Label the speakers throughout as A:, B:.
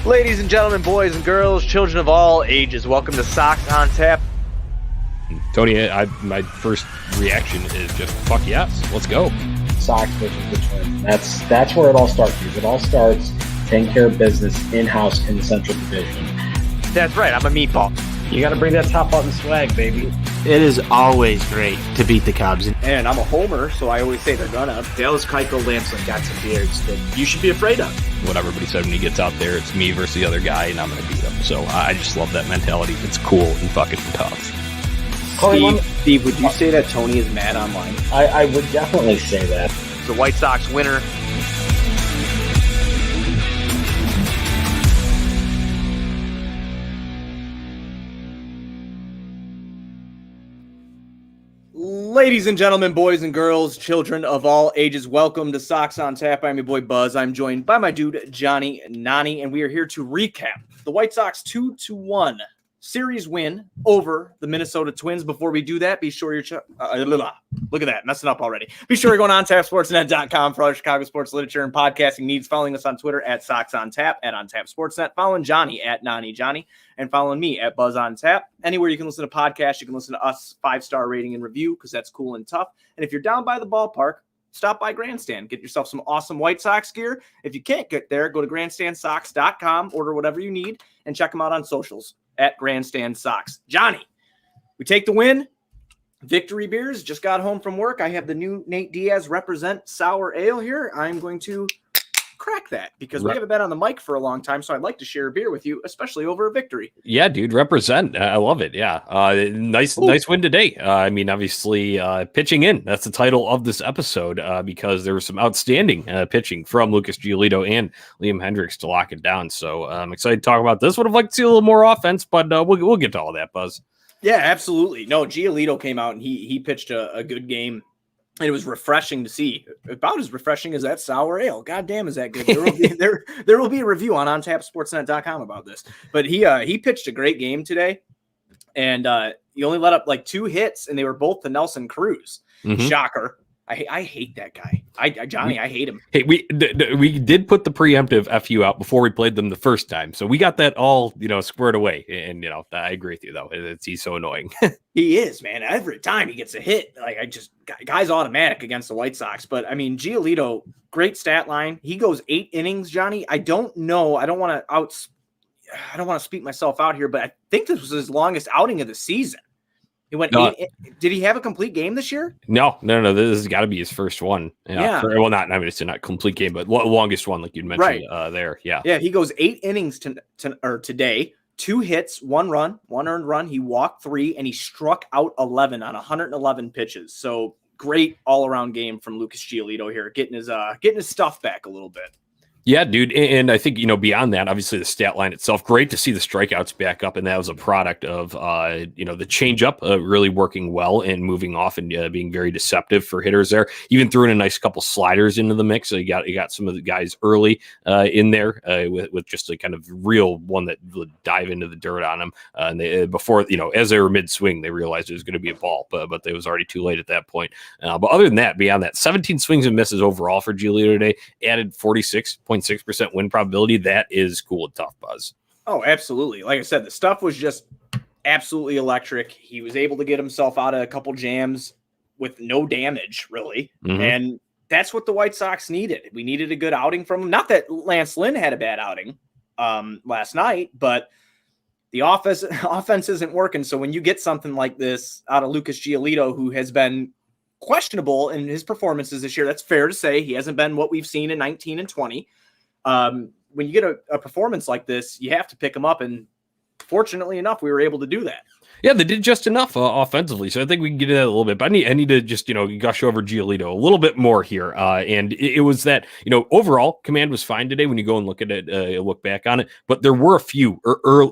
A: Ladies and gentlemen, boys and girls, children of all ages, welcome to Sox On Tap.
B: Tony, my first reaction is just, fuck yes, let's go.
C: Sox versus the Twins. That's where it all starts. Because it all starts taking care of business in-house in the Central Division.
A: That's right, I'm a meatball.
C: You got to bring that top button swag, baby.
D: It is always great to beat the Cubs.
E: And I'm a homer, so I always say they're gonna.
D: Dallas Keuchel Lancelin got some beards that you should be afraid of.
B: What everybody said when he gets out there, it's me versus the other guy, and I'm going to beat him. So I just love that mentality. It's cool and fucking tough.
E: Steve, would you say that Tony is mad online?
C: I would definitely say that.
A: The White Sox winner.
E: Ladies and gentlemen, boys and girls, children of all ages, welcome to Sox On Tap. I'm your boy Buzz. I'm joined by my dude, Jonnie, and we are here to recap the White Sox 2-1 series win over the Minnesota Twins. Before we do that, be sure you're look at that, messing up already. Be sure you're going on tapsportsnet.com for all Chicago sports literature and podcasting needs. Following us on Twitter at Sox On Tap, at On Tap Sportsnet. Following Jonnie at Nani Johnny, and following me at Buzz On Tap. Anywhere you can listen to podcasts, you can listen to us 5-star rating and review because that's cool and tough. And if you're down by the ballpark, stop by Grandstand. Get yourself some awesome White Sox gear. If you can't get there, go to grandstandsox.com, order whatever you need, and check them out on socials at Grandstand Sox. Jonnie, we take the win. Victory Beers just got home from work. I have the new Nate Diaz Represent Sour Ale here. I'm going to crack that because we haven't been on the mic for a long time, so I'd like to share a beer with you, especially over a victory.
B: Yeah, dude, represent. I love it. Yeah, nice win today. I mean, obviously, pitching in. That's the title of this episode because there was some outstanding pitching from Lucas Giolito and Liam Hendricks to lock it down. So I'm excited to talk about this. Would have liked to see a little more offense, but we'll get to all that, Buzz.
E: Yeah, absolutely. No, Giolito came out and he pitched a good game. And it was refreshing to see, about as refreshing as that sour ale. God damn, is that good? There will be a review on OnTapSportsNet.com about this. But he pitched a great game today, and he only let up like 2 hits, and they were both to Nelson Cruz. Mm-hmm. Shocker. I hate that guy. Jonnie, I hate him.
B: Hey, we did put the preemptive FU out before we played them the first time, so we got that all squared away. And I agree with you though. He's so annoying.
E: He is, man. Every time he gets a hit, guy's automatic against the White Sox. But I mean, Giolito, great stat line. He goes 8 innings, Jonnie. I don't know. I don't want to speak myself out here, but I think this was his longest outing of the season. He went 8. Did he have a complete game this year? No.
B: This has got to be his first one. Yeah. It's not complete game, but longest one, like you'd mentioned there. Yeah.
E: Yeah. He goes 8 innings today, 2 hits, 1 run, 1 earned run. He walked 3 and he struck out 11 on 111 pitches. So great all around game from Lucas Giolito here, getting his stuff back a little bit.
B: Yeah, dude. And I think, beyond that, obviously the stat line itself, great to see the strikeouts back up. And that was a product of, the changeup really working well and moving off and being very deceptive for hitters there. Even threw in a nice couple sliders into the mix. So you got some of the guys early in there with just a kind of real one that would dive into the dirt on them. And they, before, as they were mid swing, they realized it was going to be a ball, but it was already too late at that point. But other than that, beyond that, 17 swings and misses overall for Giolito today, added 46.6% win probability. That is cool and tough, Buzz.
E: Oh, absolutely. Like I said, the stuff was just absolutely electric. He was able to get himself out of a couple jams with no damage, really. Mm-hmm. And that's what the White Sox needed. We needed a good outing from him. Not that Lance Lynn had a bad outing last night, but the offense isn't working. So when you get something like this out of Lucas Giolito, who has been questionable in his performances this year, that's fair to say. He hasn't been what we've seen in 19 and 20. When you get a performance like this, you have to pick them up. And fortunately enough, we were able to do that.
B: Yeah, they did just enough offensively. So I think we can get into that a little bit. But I need to just, gush over Giolito a little bit more here. And it was that, overall command was fine today when you go and look at it, look back on it. But there were a few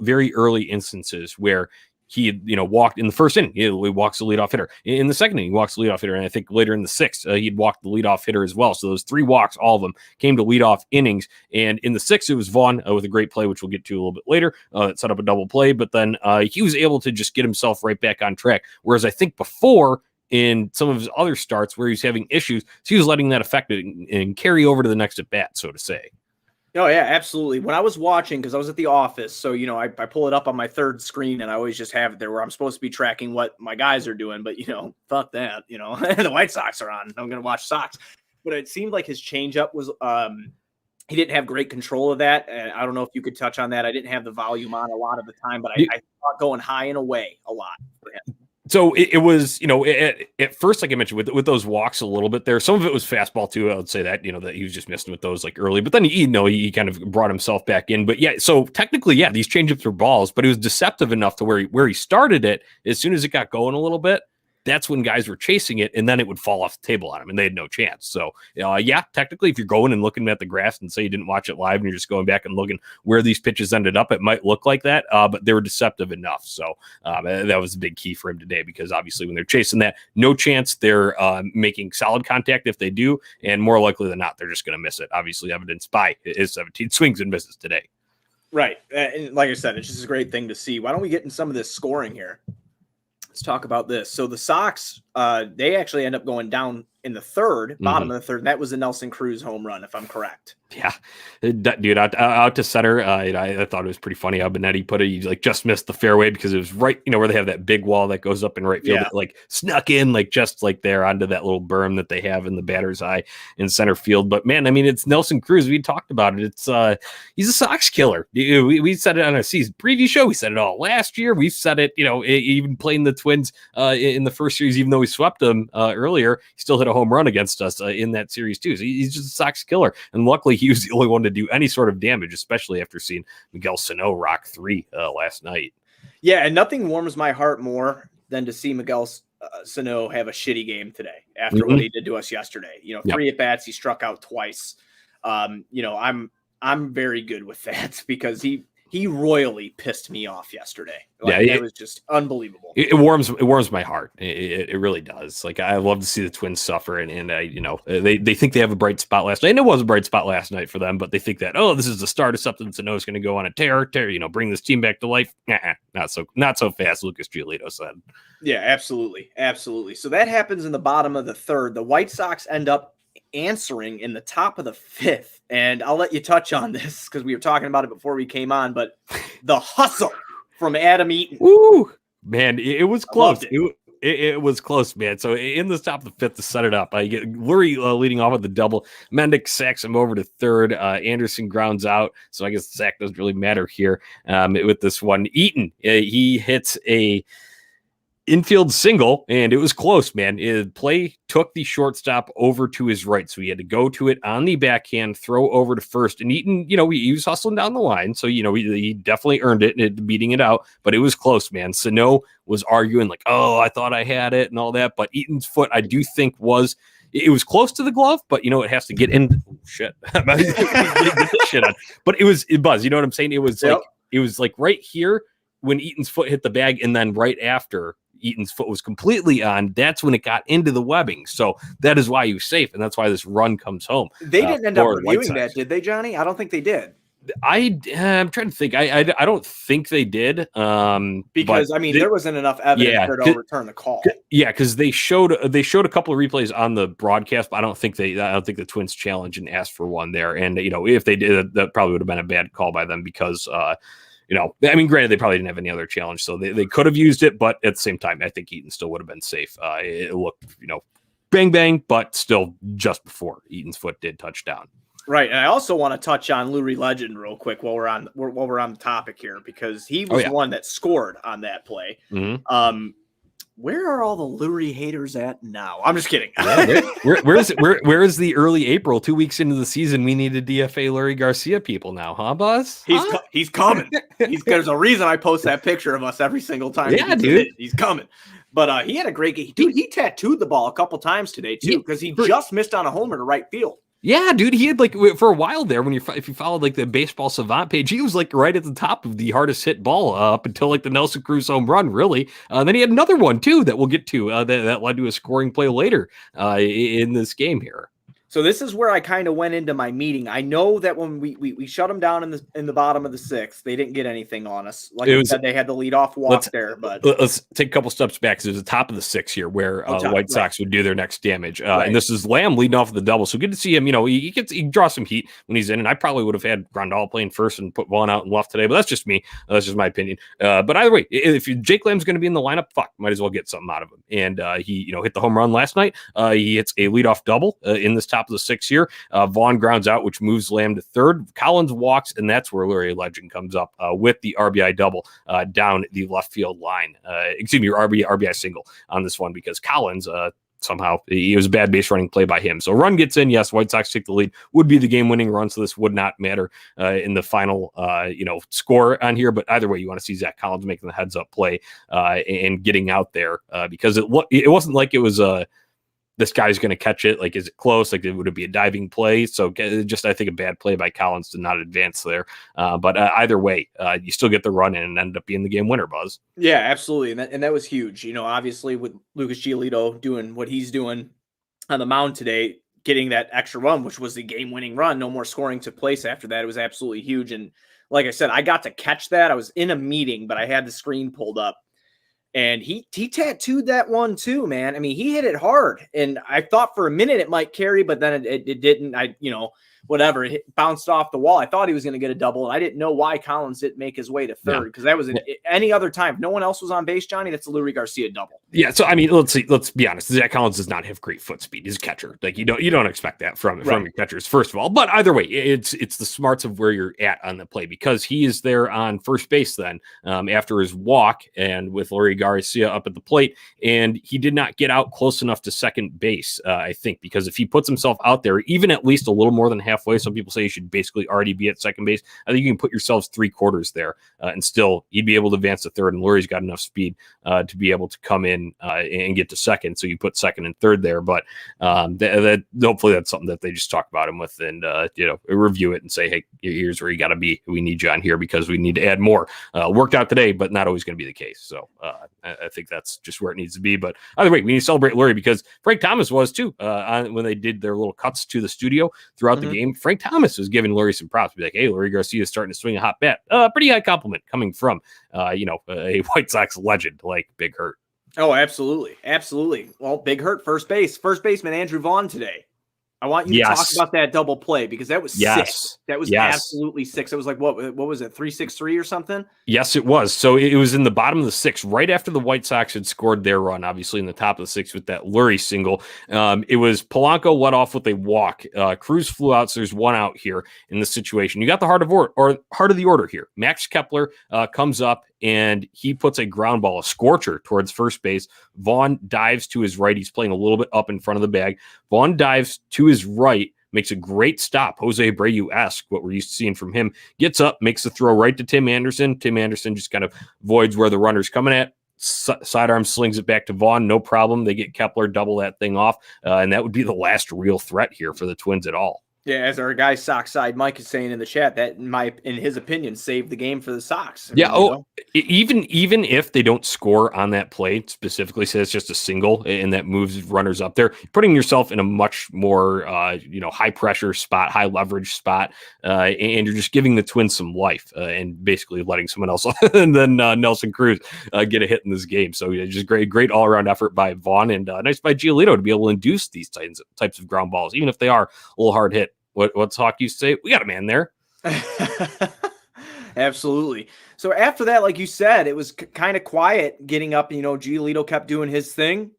B: very early instances where he, walked in the first inning. He walks the leadoff hitter. In the second inning, he walks the leadoff hitter. And I think later in the 6th, he'd walked the leadoff hitter as well. So those 3 walks, all of them came to leadoff innings. And in the 6th, it was Vaughn with a great play, which we'll get to a little bit later. It set up a double play. But then he was able to just get himself right back on track. Whereas I think before, in some of his other starts where he's having issues, so he was letting that affect it and carry over to the next at bat, so to say.
E: Oh yeah, absolutely. When I was watching, because I was at the office, so I pull it up on my third screen, and I always just have it there where I'm supposed to be tracking what my guys are doing. But fuck that. The White Sox are on. I'm gonna watch Sox. But it seemed like his changeup was he didn't have great control of that. And I don't know if you could touch on that. I didn't have the volume on a lot of the time, but I thought going high and away a lot for him.
B: So it was, at first, like I mentioned, with those walks a little bit there, some of it was fastball too. I would say that, that he was just missing with those like early, but then he kind of brought himself back in. But yeah, so technically, yeah, these changeups were balls, but it was deceptive enough to where he started it. As soon as it got going a little bit, that's when guys were chasing it, and then it would fall off the table on him, and they had no chance. So, yeah, technically, if you're going and looking at the graphs and say you didn't watch it live and you're just going back and looking where these pitches ended up, it might look like that, but they were deceptive enough. So that was a big key for him today, because obviously when they're chasing that, no chance they're making solid contact if they do, and more likely than not, they're just going to miss it. Obviously, evidenced by his 17 swings and misses today.
E: Right. And like I said, it's just a great thing to see. Why don't we get in some of this scoring here? Let's talk about this. So the Sox, they actually end up going down in the third, bottom of the third. That was the Nelson Cruz home run, if I'm correct.
B: Yeah, dude, out to center. I thought it was pretty funny how Benetti put it. He just missed the fairway because it was right, where they have that big wall that goes up in right field.
E: Yeah.
B: It, snuck in just there onto that little berm that they have in the batter's eye in center field. But man, I mean, it's Nelson Cruz. We talked about it. It's he's a Sox killer. We said it on our season preview show. We said it all last year. We've said it. Even playing the Twins in the first series, even though we swept them earlier, he still hit a home run against us in that series too. So he's just a Sox killer, and luckily he was the only one to do any sort of damage, especially after seeing Miguel Sano rock 3 last night.
E: Yeah, and nothing warms my heart more than to see Miguel Sano have a shitty game today after what he did to us yesterday. 3 at-bats, he struck out twice. I'm very good with that because he royally pissed me off yesterday. It was just unbelievable.
B: It warms my heart. It really does. I love to see the Twins suffer, and they think they have a bright spot last night. And it was a bright spot last night for them, but they think that, this is the start of something. Sano is going to go on a tear, bring this team back to life. Not so fast. Lucas Giolito said.
E: Yeah, absolutely, absolutely. So that happens in the bottom of the third. The White Sox end up answering in the top of the fifth, and I'll let you touch on this because we were talking about it before we came on, but the hustle from Adam Eaton.
B: Woo, man, it was close. It was close, man. So in the top of the fifth to set it up, you get Lurie leading off with the double. Mendick sacks him over to third. Anderson grounds out, so I guess the sack doesn't really matter here with this one. Eaton, he hits a infield single, and it was close, man. Play took the shortstop over to his right, so he had to go to it on the backhand, throw over to first. And Eaton, he was hustling down the line, so he definitely earned it, beating it out. But it was close, man. Sano was arguing I thought I had it and all that, but Eaton's foot, I do think it was close to the glove, but it has to get in. Oh, shit, shit on. But it buzzed. You know what I'm saying? It was it was right here when Eaton's foot hit the bag, and then right after Eaton's foot was completely on, that's when it got into the webbing. So that is why he was safe, and that's why this run comes home.
E: They didn't end up reviewing that, did they, Johnny? I don't think they did.
B: I'm trying to think. I don't think they did.
E: Because there wasn't enough evidence to overturn the call.
B: Yeah, because they showed a couple of replays on the broadcast, but I don't think the Twins challenged and asked for one there. And if they did, that probably would have been a bad call by them because granted, they probably didn't have any other challenge, so they could have used it, but at the same time, I think Eaton still would have been safe. It looked, bang, bang, but still just before Eaton's foot did touch down.
E: Right, and I also want to touch on Lurie Legend real quick while we're on the topic here, because he was the one that scored on that play.
B: Mm-hmm.
E: Where are all the Lurie haters at now? I'm just kidding.
B: Where is the early April, 2 weeks into the season? We need to DFA Lurie Garcia people now, huh, Buzz?
E: He's coming. There's a reason I post that picture of us every single time.
B: Yeah, dude,
E: he's coming. But he had a great game. Dude, he tattooed the ball a couple times today too, because he just missed on a homer to right field.
B: Yeah, dude, he had for a while there if you followed the baseball savant page, he was right at the top of the hardest hit ball up until the Nelson Cruz home run, really. Then he had another one too that we'll get to that led to a scoring play later in this game here.
E: So this is where I kind of went into my meeting. I know that when we shut them down in the bottom of the sixth, they didn't get anything on us. Like I said, they had the leadoff walk there. But
B: let's take a couple steps back because it was the top of the sixth here where White Sox would do their next damage. And this is Lamb leading off of the double. So good to see him. He draws some heat when he's in. And I probably would have had Grandal playing first and put Vaughn out and left today. But that's just me. That's just my opinion. But either way, if Jake Lamb's going to be in the lineup, might as well get something out of him. And he hit the home run last night. He hits a leadoff double in this top of the sixth here. Vaughn grounds out, which moves Lamb to third. Collins walks, and that's where Larry Legend comes up with the RBI double down the left field line. RBI single on this one because Collins somehow it was a bad base running play by him. So run gets in. Yes, White Sox take the lead. Would be the game-winning run, so this would not matter in the final score on here. But either way, you want to see Zach Collins making the heads-up play and getting out there because it wasn't like it was this guy's going to catch it. Like, is it close? Like, would it be a diving play? So just, I think, a bad play by Collins to not advance there. But either way, you still get the run in and end up being the game winner, Buzz.
E: Yeah, absolutely. And that was huge. Obviously with Lucas Giolito doing what he's doing on the mound today, getting that extra run, which was the game winning run. No more scoring took place after that. It was absolutely huge. And like I said, I got to catch that. I was in a meeting, but I had the screen pulled up. And he tattooed that one too, man. I mean, he hit it hard. And I thought for a minute it might carry, but then it didn't. Whatever. It bounced off the wall. I thought he was going to get a double. And I didn't know why Collins didn't make his way to third because that was any other time. If no one else was on base, Johnny, that's a Lurie Garcia double.
B: Yeah. So, I mean, let's be honest. Zach Collins does not have great foot speed. He's a catcher. Like, you don't expect that from your catchers, first of all. But either way, it's the smarts of where you're at on the play because he is there on first base then after his walk and with Lurie Garcia up at the plate. And he did not get out close enough to second base, I think, because if he puts himself out there, even at least a little more than halfway, some people say you should basically already be at second base. I think you can put yourselves 3/4 there and still you'd be able to advance to third. And Lurie's got enough speed to be able to come in and get to second. So you put second and third there. But that hopefully that's something that they just talk about him with and, review it and say, hey, here's where you got to be. We need you on here because we need to add more. Worked out today, but not always going to be the case. So I think that's just where it needs to be. But either way, we need to celebrate Lurie because Frank Thomas was too when they did their little cuts to the studio throughout the game. Frank Thomas was giving Lurie some props. Be like, hey, Lurie Garcia is starting to swing a hot bat. Pretty high compliment coming from, a White Sox legend like Big Hurt.
E: Oh, absolutely. Absolutely. Well, Big Hurt, first baseman Andrew Vaughn today. I want you to talk about that double play because that was sick. That was absolutely sick. It was like, what was it, 3-6-3 or something?
B: Yes, it was. So it was in the bottom of the sixth, right after the White Sox had scored their run, obviously in the top of the sixth with that Lurie single. It was Polanco led off with a walk. Cruz flew out, so there's one out here in this situation. You got the heart of the order here. Max Kepler comes up, and he puts a ground ball, a scorcher, towards first base. Vaughn dives to his right. He's playing a little bit up in front of the bag. Vaughn dives to his right, makes a great stop, Jose Abreu-esque, what we're used to seeing from him. Gets up, makes the throw right to Tim Anderson. Tim Anderson just kind of voids where the runner's coming at. Sidearm slings it back to Vaughn, no problem. They get Kepler, double that thing off, and that would be the last real threat here for the Twins at all.
E: Yeah, as our guy Sox Side Mike is saying in the chat, that in his opinion saved the game for the Sox.
B: Even if they don't score on that play specifically, say it's just a single and that moves runners up there, putting yourself in a much more high pressure spot, high leverage spot, and you're just giving the Twins some life and basically letting someone else and then Nelson Cruz get a hit in this game. So just great all around effort by Vaughn and nice by Giolito to be able to induce these types of ground balls, even if they are a little hard hit. What's Hawk used to say? We got a man there.
E: Absolutely. So after that, like you said, it was kind of quiet getting up. Giolito kept doing his thing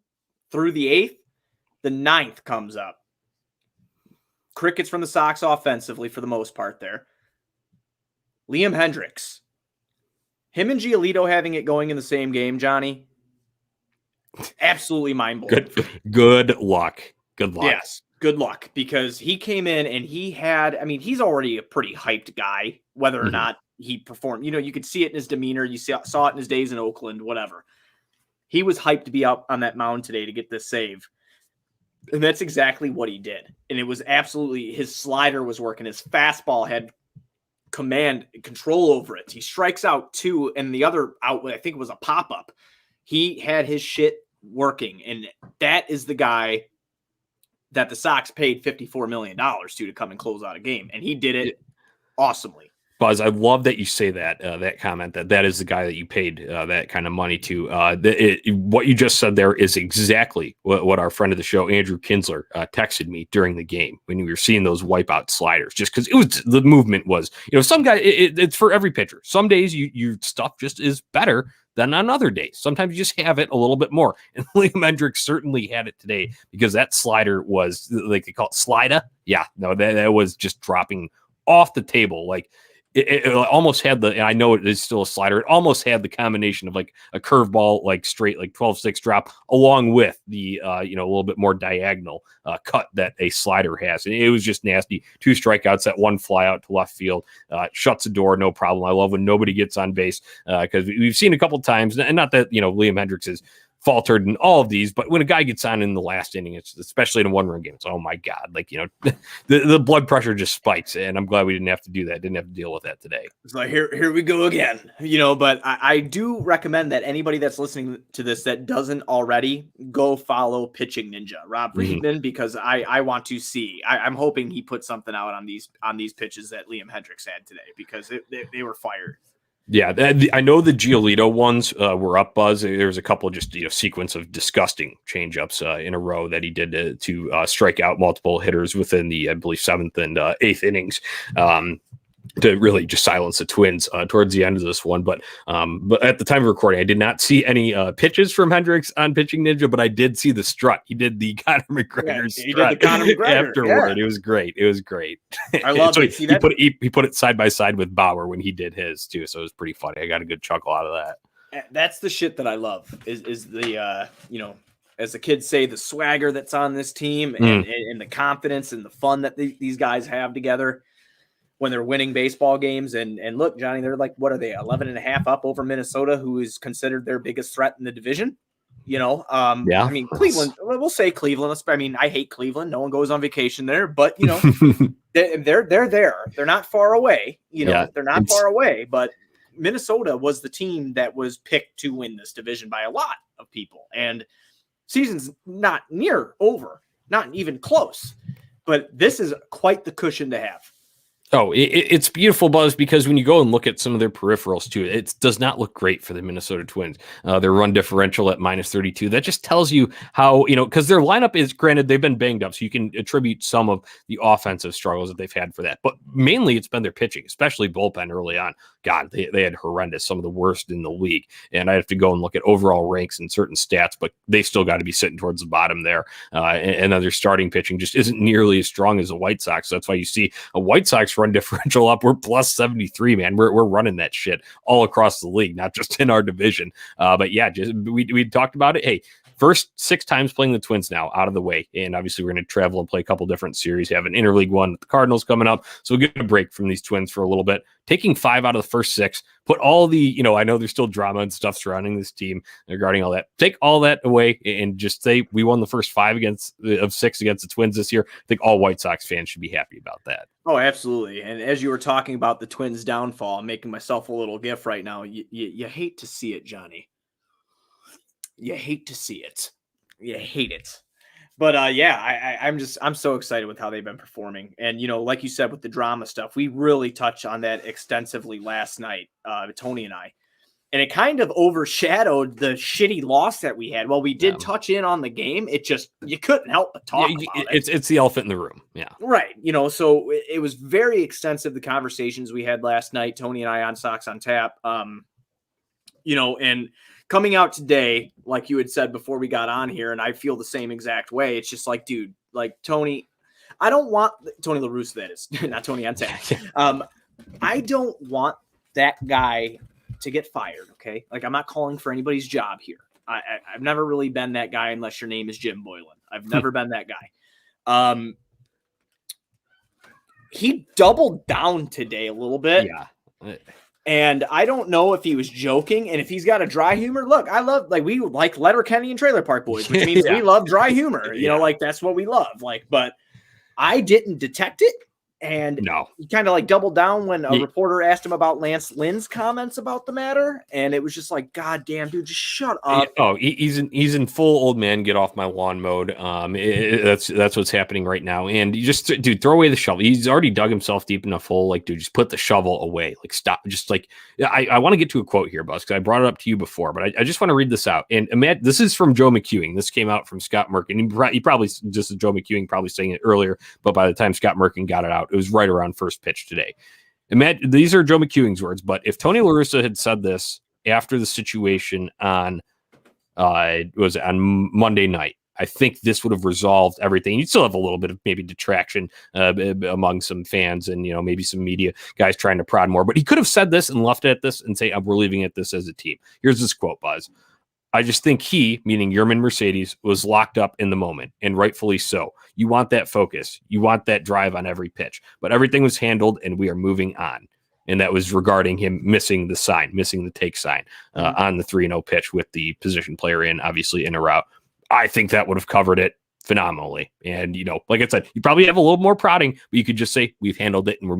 E: through the eighth. The ninth comes up. Crickets from the Sox offensively for the most part there. Liam Hendricks. Him and Giolito having it going in the same game, Johnny. Absolutely mind-blowing.
B: Good luck. Good luck.
E: Yes. Good luck, because he came in and he's already a pretty hyped guy, whether or not he performed. You could see it in his demeanor. You saw it in his days in Oakland, whatever. He was hyped to be out on that mound today to get this save. And that's exactly what he did. And it was absolutely, his slider was working. His fastball had command, control over it. He strikes out two, and the other out, I think it was a pop-up. He had his shit working, and that is the guy that the Sox paid $54 million to come and close out a game. And he did it awesomely.
B: Buzz, I love that you say that that comment that is the guy that you paid that kind of money to. What you just said there is exactly what our friend of the show, Andrew Kinsler, texted me during the game when we were seeing those wipeout sliders. Just because the movement was, some guy it's for every pitcher. Some days your stuff just is better than on other days. Sometimes you just have it a little bit more. And Liam Hendriks certainly had it today because that slider was, like they call it, slider. Yeah, no, that was just dropping off the table. Like it almost had and I know it is still a slider. It almost had the combination of like a curveball, like straight, like 12-6 drop, along with the, a little bit more diagonal cut that a slider has. And it was just nasty. 2 strikeouts, that 1 fly out to left field, shuts the door, no problem. I love when nobody gets on base because we've seen a couple times, and not that, Liam Hendriks is faltered in all of these, but when a guy gets on in the last inning, it's especially in a 1-run game, it's, oh my God, like, the blood pressure just spikes. And I'm glad we didn't have to do that. Didn't have to deal with that today.
E: It's like, here we go again, but I do recommend that anybody that's listening to this that doesn't already, go follow Pitching Ninja, Rob Friedman, because I want to see, I'm hoping he put something out on these pitches that Liam Hendriks had today, because they were fired.
B: Yeah, I know the Giolito ones were up, Buzz. There's a couple of just sequence of disgusting changeups in a row that he did to strike out multiple hitters within the, I believe, 7th and 8th innings. To really just silence the Twins towards the end of this one. But at the time of recording, I did not see any pitches from Hendriks on Pitching Ninja, but I did see the strut. He did the Conor McGregor strut afterward. Yeah. It was great.
E: I love
B: so
E: it.
B: He put it side by side with Bauer when he did his too. So it was pretty funny. I got a good chuckle out of that.
E: That's the shit that I love is the, as the kids say, the swagger that's on this team and the confidence and the fun that these guys have together when they're winning baseball games. And look, Johnny, they're like, what are they, 11.5 up over Minnesota, who is considered their biggest threat in the division? Yeah. I mean, Cleveland, we'll say Cleveland. I mean, I hate Cleveland. No one goes on vacation there, but they're there. They're not far away. They're not far away, but Minnesota was the team that was picked to win this division by a lot of people. And season's not near over, not even close, but this is quite the cushion to have.
B: Oh, it's beautiful, Buzz, because when you go and look at some of their peripherals too, it does not look great for the Minnesota Twins. Their run differential at -32. That just tells you how, because their lineup is, granted, they've been banged up, so you can attribute some of the offensive struggles that they've had for that. But mainly it's been their pitching, especially bullpen early on. God, they had horrendous, some of the worst in the league. And I have to go and look at overall ranks and certain stats, but they still got to be sitting towards the bottom there. And then their starting pitching just isn't nearly as strong as the White Sox. So that's why you see a White Sox run differential up. We're +73, man. We're running that shit all across the league, not just in our division. But yeah, just we talked about it. Hey, first 6 times playing the Twins now out of the way. And obviously we're going to travel and play a couple different series. Have an interleague one with the Cardinals coming up. So we'll get a break from these Twins for a little bit. Taking 5 out of the first 6, put all the, I know there's still drama and stuff surrounding this team regarding all that. Take all that away and just say we won the first 5 of 6 against the Twins this year. I think all White Sox fans should be happy about that.
E: Oh, absolutely. And as you were talking about the Twins' downfall, I'm making myself a little gif right now. You hate to see it, Johnny. You hate to see it. You hate it. But I'm so excited with how they've been performing. And, like you said, with the drama stuff, we really touched on that extensively last night, Tony and I. And it kind of overshadowed the shitty loss that we had. While we did touch in on the game, you couldn't help but talk about it.
B: It's the elephant in the room. Yeah.
E: Right. So it was very extensive, the conversations we had last night, Tony and I, on Sox on Tap. And coming out today, like you had said before we got on here, and I feel the same exact way. It's just like, dude, like Tony, I don't want Tony La Russa, that is, not Tony on Tap. I don't want that guy to get fired. Okay. Like, I'm not calling for anybody's job here. I've never really been that guy unless your name is Jim Boylan. I've never been that guy. He doubled down today a little bit.
B: Yeah.
E: And I don't know if he was joking, and if he's got a dry humor. Look, we like Letterkenny and Trailer Park Boys, which means we love dry humor. Like, that's what we love. Like, but I didn't detect it. And
B: No.
E: he kind of like doubled down when a reporter asked him about Lance Lynn's comments about the matter. And it was just like, God damn, dude, just shut up.
B: He's in full old man get off my lawn mode. That's what's happening right now. And you just, dude, throw away the shovel. He's already dug himself deep in a hole. Like, dude, just put the shovel away. Like, stop. Just like, I want to get to a quote here, Buzz, because I brought it up to you before, but I just want to read this out. And imagine, this is from Joe McEwing. This came out from Scott Merkin. He probably, just as Joe McEwing probably saying it earlier, but by the time Scott Merkin got it out, it was right around first pitch today. Imagine, these are Joe McEwing's words, but if Tony La Russa had said this after the situation on Monday night, I think this would have resolved everything. You'd still have a little bit of maybe detraction among some fans and, maybe some media guys trying to prod more, but he could have said this and left it at this and say, we're leaving at this as a team. Here's this quote, Buzz. I just think he, meaning Yerman Mercedes, was locked up in the moment, and rightfully so. You want that focus. You want that drive on every pitch. But everything was handled, and we are moving on. And that was regarding him missing the take sign on the 3-0 pitch with the position player in, obviously, in a route. I think that would have covered it phenomenally. And, like I said, you probably have a little more prodding, but you could just say, we've handled it, and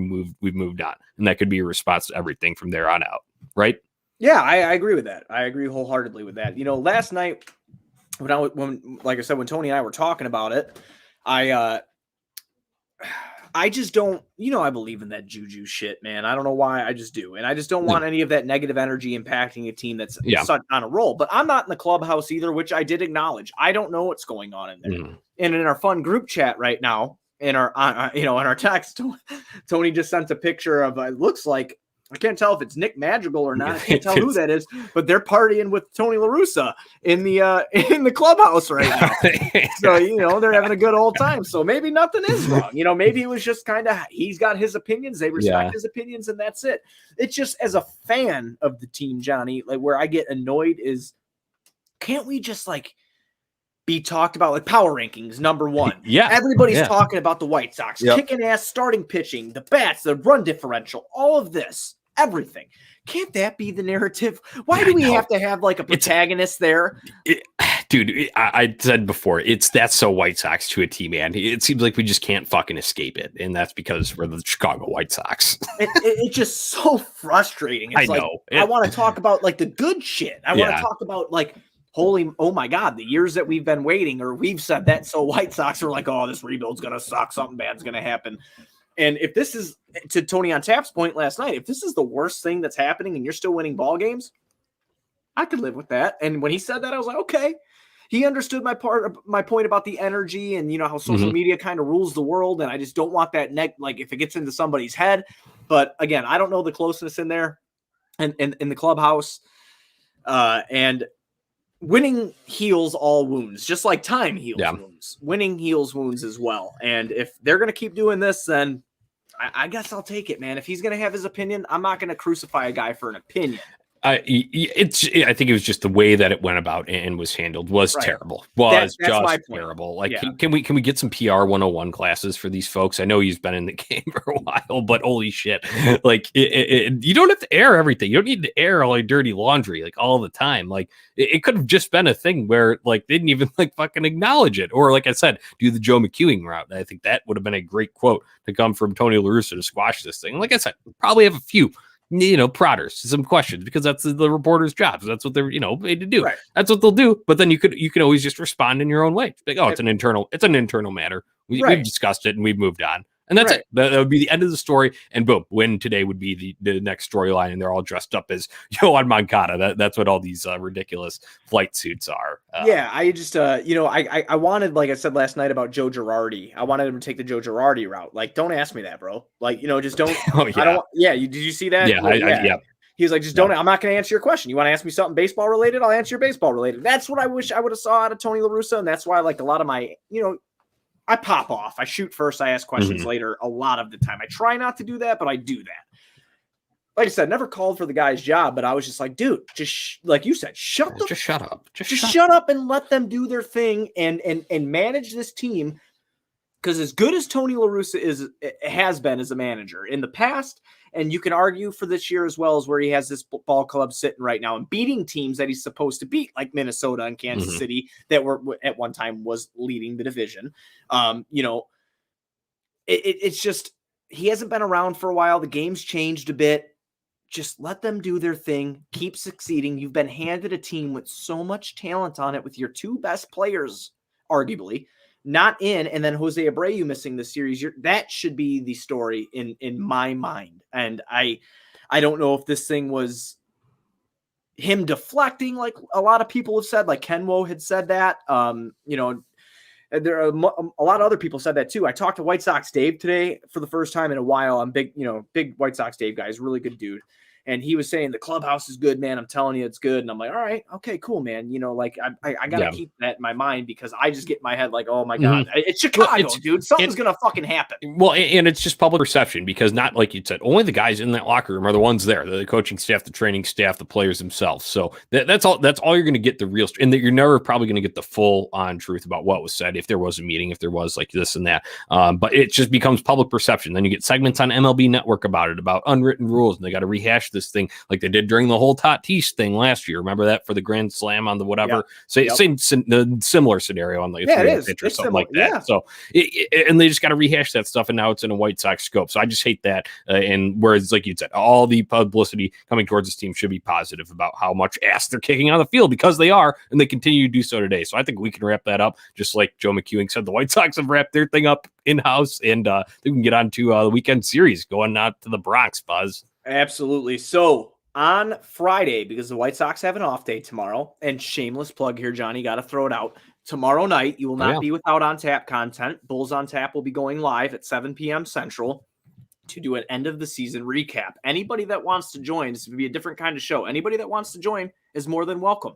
B: we've moved on. And that could be a response to everything from there on out, right?
E: Yeah, I agree with that. I agree wholeheartedly with that. Last night when like I said, when Tony and I were talking about it, I just don't, I believe in that juju shit, man. I don't know why, I just do. And I just don't want any of that negative energy impacting a team that's on a roll. But I'm not in the clubhouse either, which I did acknowledge. I don't know what's going on in there. And in our fun group chat right now, in our text, Tony just sent a picture of, it looks like, I can't tell if it's Nick Madrigal or not. I can't tell who that is, but they're partying with Tony La Russa in the clubhouse right now. So, they're having a good old time. So maybe nothing is wrong. Maybe it was just kind of, he's got his opinions. They respect his opinions, and that's it. It's just, as a fan of the team, Johnny, like, where I get annoyed is, can't we just be talked about, like power rankings, number one? Everybody's talking about the White Sox, kicking ass starting pitching, the bats, the run differential, all of this. Everything. Can't that be the narrative? Why do we have to have a protagonist there?
B: Dude, I said before, that's so White Sox to a T, man. It seems like we just can't fucking escape it. And that's because we're the Chicago White Sox.
E: It's just so frustrating. It's I want to talk about the good shit. I want to talk about oh my God, the years that we've been waiting, or we've said that. So White Sox are oh, this rebuild's going to suck. Something bad's going to happen. And if this is, to Tony on Tap's point last night, if this is the worst thing that's happening and you're still winning ball games, I could live with that. And when he said that, I was like, okay, he understood my point about the energy and, how social media kind of rules the world. And I just don't want that if it gets into somebody's head. But again, I don't know the closeness in there and in the clubhouse. And winning heals all wounds, just like time heals wounds. Winning heals wounds as well. And if they're going to keep doing this, then I guess I'll take it, man. If he's going to have his opinion, I'm not going to crucify a guy for an opinion. I
B: think it was just the way that it went about and was handled was terrible. That's just terrible. Can we get some PR 101 classes for these folks? I know he's been in the game for a while, but holy shit. You don't have to air everything. You don't need to air all your dirty laundry all the time. It could have just been a thing where they didn't even fucking acknowledge it. Or like I said, do the Joe McEwing route. I think that would have been a great quote to come from Tony La Russa to squash this thing. Like I said, probably have a few prodders, some questions, because that's the reporter's job. That's what they're, made to do. Right. That's what they'll do. But then you can always just respond in your own way. It's an internal matter. We've discussed it and we've moved on. And that's it. That would be the end of the story. And boom, win today would be the next storyline. And they're all dressed up as Yohan Moncada. That's what all these ridiculous flight suits are.
E: I just, I wanted, like I said last night about Joe Girardi, I wanted him to take the Joe Girardi route. Don't ask me that, bro. Just don't. Did you see that?
B: Yeah.
E: He was like, just don't. I'm not going to answer your question. You want to ask me something baseball related? I'll answer your baseball related. That's what I wish I would have saw out of Tony La Russa. And that's why, a lot of my, I pop off. I shoot first. I ask questions later a lot of the time. I try not to do that, but I do that. Like I said, never called for the guy's job, but I was just like, dude, just like you said, shut up. Just shut up and let them do their thing and manage this team. Because as good as Tony La Russa has been as a manager in the past, and you can argue for this year as well, as where he has this ball club sitting right now and beating teams that he's supposed to beat, like Minnesota and Kansas City, that were at one time was leading the division. It's just, he hasn't been around for a while. The game's changed a bit. Just let them do their thing. Keep succeeding. You've been handed a team with so much talent on it with your two best players, arguably, not in, and then Jose Abreu missing the series. That should be the story in my mind. And I don't know if this thing was him deflecting, like a lot of people have said, like Kenwo had said that. There are a lot of other people said that too. I talked to White Sox Dave today for the first time in a while. I'm big White Sox Dave guy. He's a really good dude. And he was saying the clubhouse is good, man. I'm telling you, it's good. And I'm like, all right, okay, cool, man. I got to keep that in my mind because I just get in my head like, oh my God, it's Chicago, dude. Something's going to fucking happen.
B: Well, and it's just public perception because not like you said, only the guys in that locker room are the ones there, the coaching staff, the training staff, the players themselves. So that's all you're going to get the real, and that you're never probably going to get the full on truth about what was said. If there was a meeting, if there was like this and that, but it just becomes public perception. Then you get segments on MLB Network about it, about unwritten rules, and they got to rehash this thing like they did during the whole Tatis thing last year. Remember that for the Grand Slam on the whatever? Same similar scenario on like pitch or something like that. Yeah. So and they just got to rehash that stuff, and now it's in a White Sox scope. So I just hate that. And whereas, like you said, all the publicity coming towards this team should be positive about how much ass they're kicking on the field because they are, and they continue to do so today. So I think we can wrap that up, just like Joe McEwing said. The White Sox have wrapped their thing up in house, and they can get on to the weekend series going out to the Bronx. Buzz.
E: Absolutely. So on Friday, because the White Sox have an off day tomorrow, and shameless plug here, Johnny, got to throw it out. Tomorrow night, you will not be without On Tap content. Bulls On Tap will be going live at 7 p.m. Central to do an end of the season recap. Anybody that wants to join, this will be a different kind of show. Anybody that wants to join is more than welcome.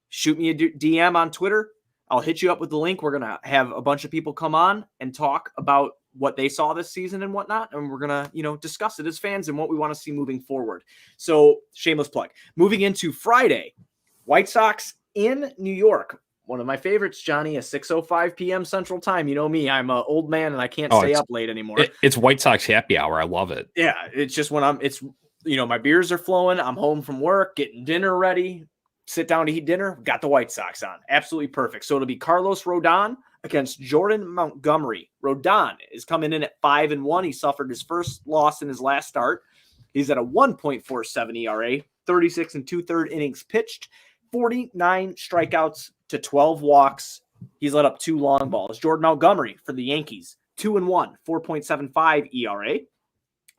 E: Shoot me a DM on Twitter. I'll hit you up with the link. We're going to have a bunch of people come on and talk about what they saw this season and whatnot. And we're going to, discuss it as fans and what we want to see moving forward. So shameless plug. Moving into Friday, White Sox in New York. One of my favorites, Johnny, a 6:05 p.m. Central Time. You know me, I'm an old man and I can't stay up late anymore.
B: It's White Sox happy hour. I love it.
E: Yeah. It's just when my beers are flowing. I'm home from work, getting dinner ready, sit down to eat dinner. Got the White Sox on. Absolutely perfect. So it'll be Carlos Rodon against Jordan Montgomery. Rodon is coming in at 5-1. He suffered his first loss in his last start. He's at a 1.47 ERA, 36 2/3 innings pitched, 49 strikeouts to 12 walks. He's let up 2 long balls. Jordan Montgomery for the Yankees, 2-1, 4.75 ERA,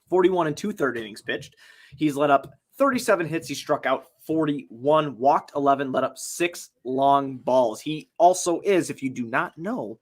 E: 41 2/3 innings pitched. He's let up 37 hits. He struck out 41, walked 11, let up 6 long balls. He also is, if you do not know,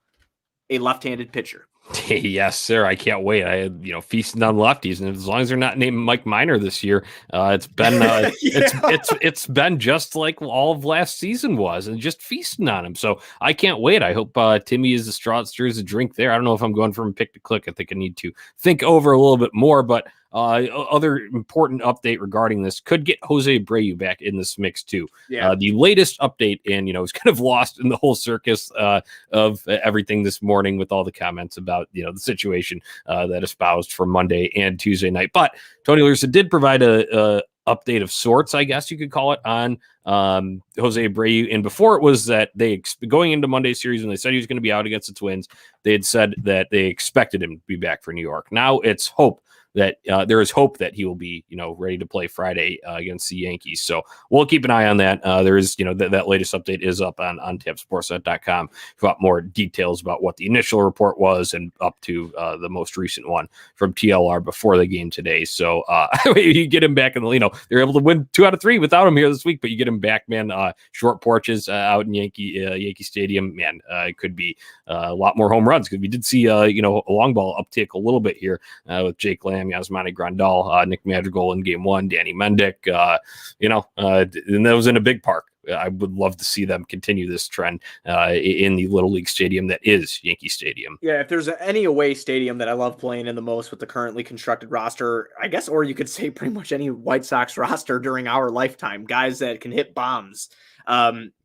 E: a left-handed pitcher.
B: Yes, sir. I can't wait. I feasting on lefties, and as long as they're not named Mike Minor this year, it's been it's been just like all of last season was, and just feasting on him. So I can't wait. I hope Timmy is the straw that stirs a drink there. I don't know if I'm going from pick to click. I think I need to think over a little bit more, but other important update regarding this could get Jose Abreu back in this mix too. Yeah. The latest update, and it's kind of lost in the whole circus of everything this morning with all the comments about the situation that espoused for Monday and Tuesday night. But Tony La Russa did provide a update of sorts, I guess you could call it, on Jose Abreu. And before it was that going into Monday's series when they said he was going to be out against the Twins, they had said that they expected him to be back for New York. Now it's hope that there is hope that he will be, ready to play Friday against the Yankees. So we'll keep an eye on that. There is, that latest update is up on untapsportsnet.com for more details about what the initial report was and up to the most recent one from TLR before the game today. So you get him back, and they're able to win 2 out of 3 without him here this week, but you get him back, man. Short porches out in Yankee Stadium, man. It could be a lot more home runs, because we did see a long ball uptick a little bit here with Jake Lamb, Yasmani Grandal, Nick Madrigal in Game 1, Danny Mendick, and that was in a big park. I would love to see them continue this trend in the Little League stadium that is Yankee Stadium.
E: Yeah, if there's any away stadium that I love playing in the most with the currently constructed roster, I guess, or you could say pretty much any White Sox roster during our lifetime, guys that can hit bombs.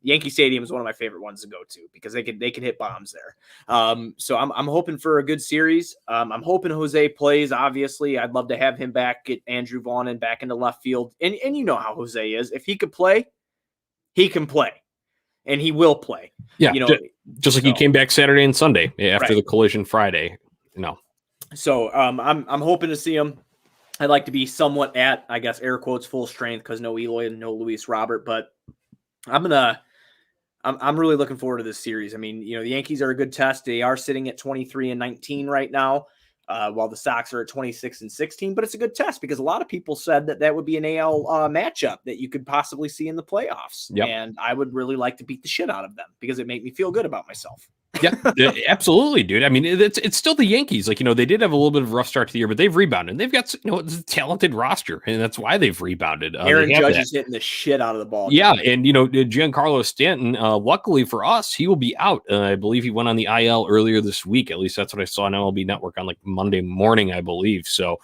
E: Yankee Stadium is one of my favorite ones to go to because they can hit bombs there. So I'm hoping for a good series. I'm hoping Jose plays. Obviously, I'd love to have him back, get Andrew Vaughn and back into left field. And you know how Jose is. If he could play, he can play, and he will play.
B: Yeah, just like he came back Saturday and Sunday after the collision Friday.
E: So I'm hoping to see him. I'd like to be somewhat at, I guess, air quotes, full strength because no Eloy and no Luis Robert. But I'm really looking forward to this series. I mean, the Yankees are a good test. They are sitting at 23-19 right now, while the Sox are at 26-16. But it's a good test because a lot of people said that would be an AL matchup that you could possibly see in the playoffs.
B: Yep.
E: And I would really like to beat the shit out of them because it made me feel good about myself.
B: Yeah, absolutely, dude. I mean, it's still the Yankees. Like, they did have a little bit of a rough start to the year, but they've rebounded. They've got, it's a talented roster, and that's why they've rebounded.
E: Aaron Judge is hitting the shit out of the ball.
B: Yeah, and, Giancarlo Stanton, luckily for us, he will be out. I believe he went on the IL earlier this week. At least that's what I saw on MLB Network on, like, Monday morning, I believe. So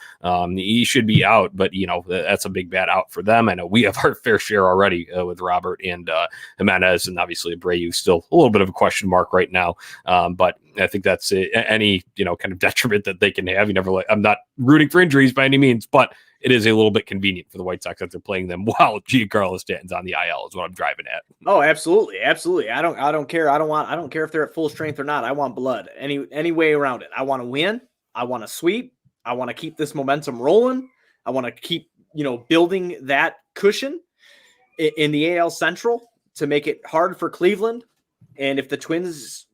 B: he should be out, but, that's a big bad out for them. I know we have our fair share already with Robert and Jimenez, and obviously Abreu still a little bit of a question mark right now. But I think that's any kind of detriment that they can have. I'm not rooting for injuries by any means, but it is a little bit convenient for the White Sox that they're playing them while Giancarlo Stanton's on the IL is what I'm driving at.
E: Oh, absolutely, absolutely. I don't care. I don't care if they're at full strength or not. I want blood any way around it. I want to win. I want to sweep. I want to keep this momentum rolling. I want to keep building that cushion in the AL Central to make it hard for Cleveland. And if the Twins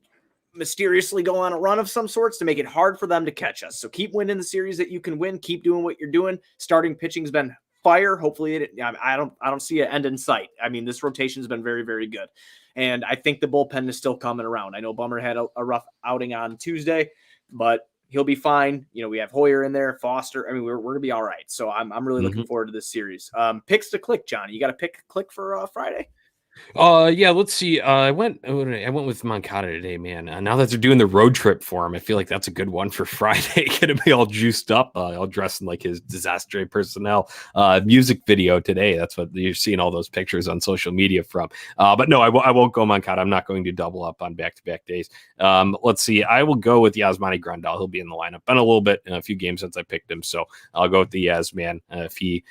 E: mysteriously go on a run of some sorts, to make it hard for them to catch us. So keep winning the series that you can win. Keep doing what you're doing. Starting pitching's been fire. Hopefully I don't see an end in sight. I mean, this rotation's been very, very good. And I think the bullpen is still coming around. I know Bummer had a rough outing on Tuesday, but he'll be fine. We have Hoyer in there, Foster. I mean, we're going to be all right. So I'm really looking forward to this series. Picks to click, Johnny. You got to pick click for Friday?
B: Yeah, let's see. I went with Moncada today, man. Now that they're doing the road trip for him, I feel like that's a good one for Friday. Gonna be all juiced up, all dressed in like his Disaster Personnel music video today. That's what you're seeing all those pictures on social media from. But no, I won't go Moncada. I'm not going to double up on back-to-back days. Let's see. I will go with Yasmani Grandal. He'll be in the lineup. Been a little bit in a few games since I picked him, so I'll go with the Yaz man. If he,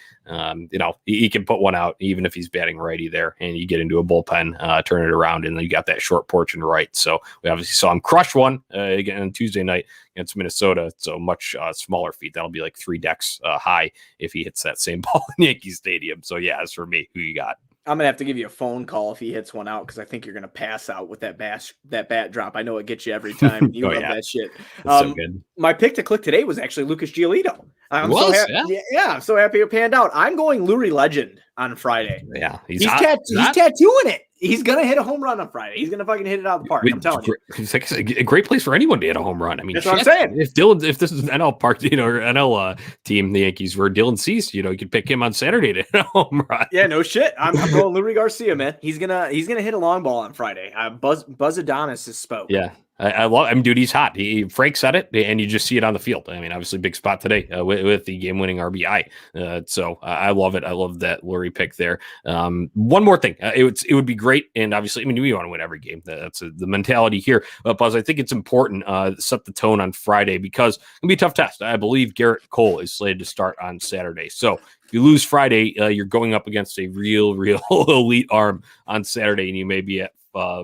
B: he can put one out, even if he's batting righty there, and you get into a bullpen, turn it around, and then you got that short porch and right. So we obviously saw him crush one again on Tuesday night against Minnesota. So much smaller feet. That'll be like 3 decks high if he hits that same ball in Yankee Stadium. So yeah, as for me, who you got?
E: I'm gonna have to give you a phone call if he hits one out because I think you're gonna pass out with that bat drop. I know it gets you every time. You love that shit.
B: So good.
E: My pick to click today was actually Lucas Giolito. I'm so happy it panned out. I'm going Lurie Legend on Friday.
B: Yeah,
E: he's tattooing it. He's gonna hit a home run on Friday. He's gonna fucking hit it out of the park. I'm telling you.
B: It's like a great place for anyone to hit a home run. I mean,
E: that's what I'm saying.
B: If this is an NL park, or NL team, the Yankees were Dylan Cease, you could pick him on Saturday to hit a home run.
E: Yeah, no shit. I'm going Lurie Garcia, man. He's gonna hit a long ball on Friday. Buzz Adonis has spoke.
B: Yeah. I love him, dude. He's hot. Frank said it, and you just see it on the field. I mean, obviously, big spot today with the game-winning RBI. So I love it. I love that Lurie pick there. One more thing, it would be great, and obviously, I mean, we want to win every game. That's the mentality here. But Buzz, I think it's important to set the tone on Friday because it's gonna be a tough test. I believe Garrett Cole is slated to start on Saturday. So if you lose Friday, you're going up against a real elite arm on Saturday, and you may be at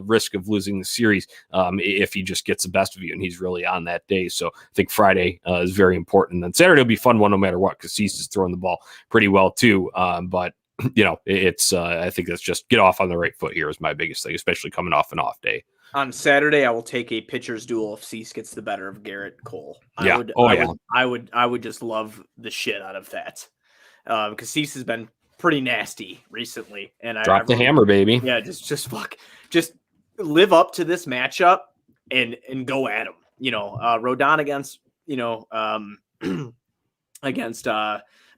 B: risk of losing the series if he just gets the best of you, and he's really on that day. So I think Friday is very important. Then Saturday will be fun one no matter what because Cease is throwing the ball pretty well too. But it's I think that's just get off on the right foot here is my biggest thing, especially coming off an off day.
E: On Saturday, I will take a pitcher's duel if Cease gets the better of Garrett Cole.
B: I
E: would just love the shit out of that because Cease has been pretty nasty recently, and
B: drop the hammer, baby.
E: Yeah, just live up to this matchup and go at him. Rodon against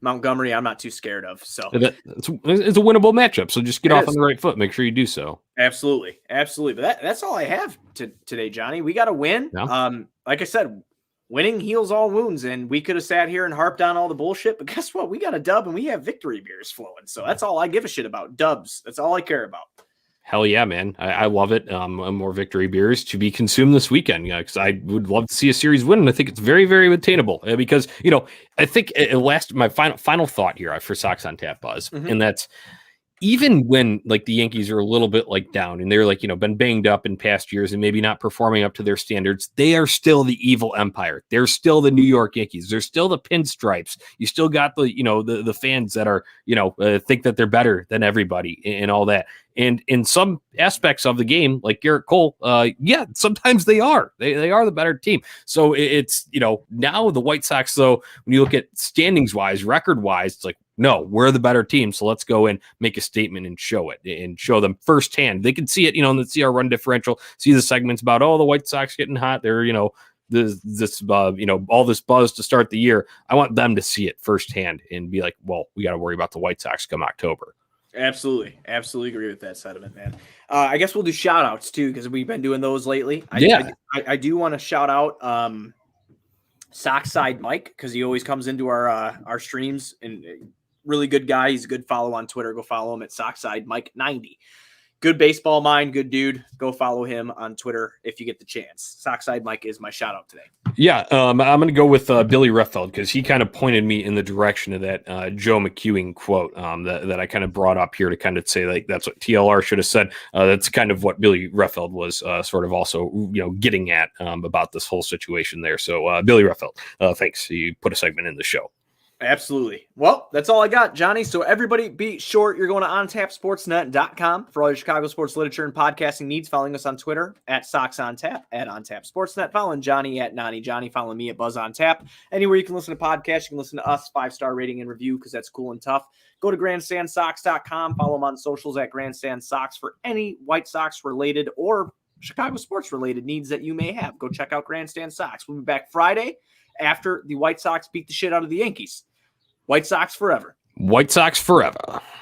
E: Montgomery, I'm not too scared of. So
B: it's a winnable matchup. So just get off on the right foot. Make sure you do so.
E: Absolutely. But that's all I have today, Johnny. We got to win. Yeah. Like I said, winning heals all wounds, and we could have sat here and harped on all the bullshit, but guess what? We got a dub, and we have victory beers flowing. So that's all I give a shit about. Dubs. That's all I care about.
B: Hell yeah, man. I love it. More victory beers to be consumed this weekend. Because I would love to see a series win. And I think it's very, very attainable because, I think my final thought here for Sox on Tap, Buzz, and that's even when like the Yankees are a little bit like down and they're like, been banged up in past years and maybe not performing up to their standards, they are still the evil empire. They're still the New York Yankees. They're still the pinstripes. You still got the, the fans that are, think that they're better than everybody and all that. And in some aspects of the game, like Garrett Cole, sometimes they are. They are the better team. So it's, now the White Sox, though, when you look at standings wise, record wise, it's like, no, we're the better team. So let's go and make a statement and show it and show them firsthand. They can see it, and see our run differential, see the segments about, the White Sox getting hot. They're, all this buzz to start the year. I want them to see it firsthand and be like, well, we got to worry about the White Sox come October.
E: Absolutely agree with that sentiment, man. I guess we'll do shout outs too, because we've been doing those lately. I do want to shout out Sockside Mike, because he always comes into our streams, and really good guy. He's a good follow on Twitter. Go follow him at Sockside Mike 90. Good baseball mind, good dude. Go follow him on Twitter if you get the chance. Sockside Mike is my shout out today. Yeah,
B: I'm going to go with Billy Reffeld, because he kind of pointed me in the direction of that Joe McEwing quote that I kind of brought up here to kind of say, like, that's what TLR should have said. That's kind of what Billy Reffeld was sort of also, getting at about this whole situation there. So Billy Reffeld, thanks. You put a segment in the show.
E: Absolutely. Well, that's all I got, Johnny. So everybody be sure you're going to ontapsportsnet.com for all your Chicago sports literature and podcasting needs. Following us on Twitter at Sox On Tap, at OnTapSportsNet. Following Johnny at Nani Johnny. Following me at Buzz On Tap. Anywhere you can listen to podcasts, you can listen to us, 5-star rating and review, because that's cool and tough. Go to grandstandsox.com. Follow them on socials at Grandstand Sox for any White Sox related or Chicago sports related needs that you may have. Go check out Grandstand Sox. We'll be back Friday after the White Sox beat the shit out of the Yankees. White Sox forever.
B: White Sox forever.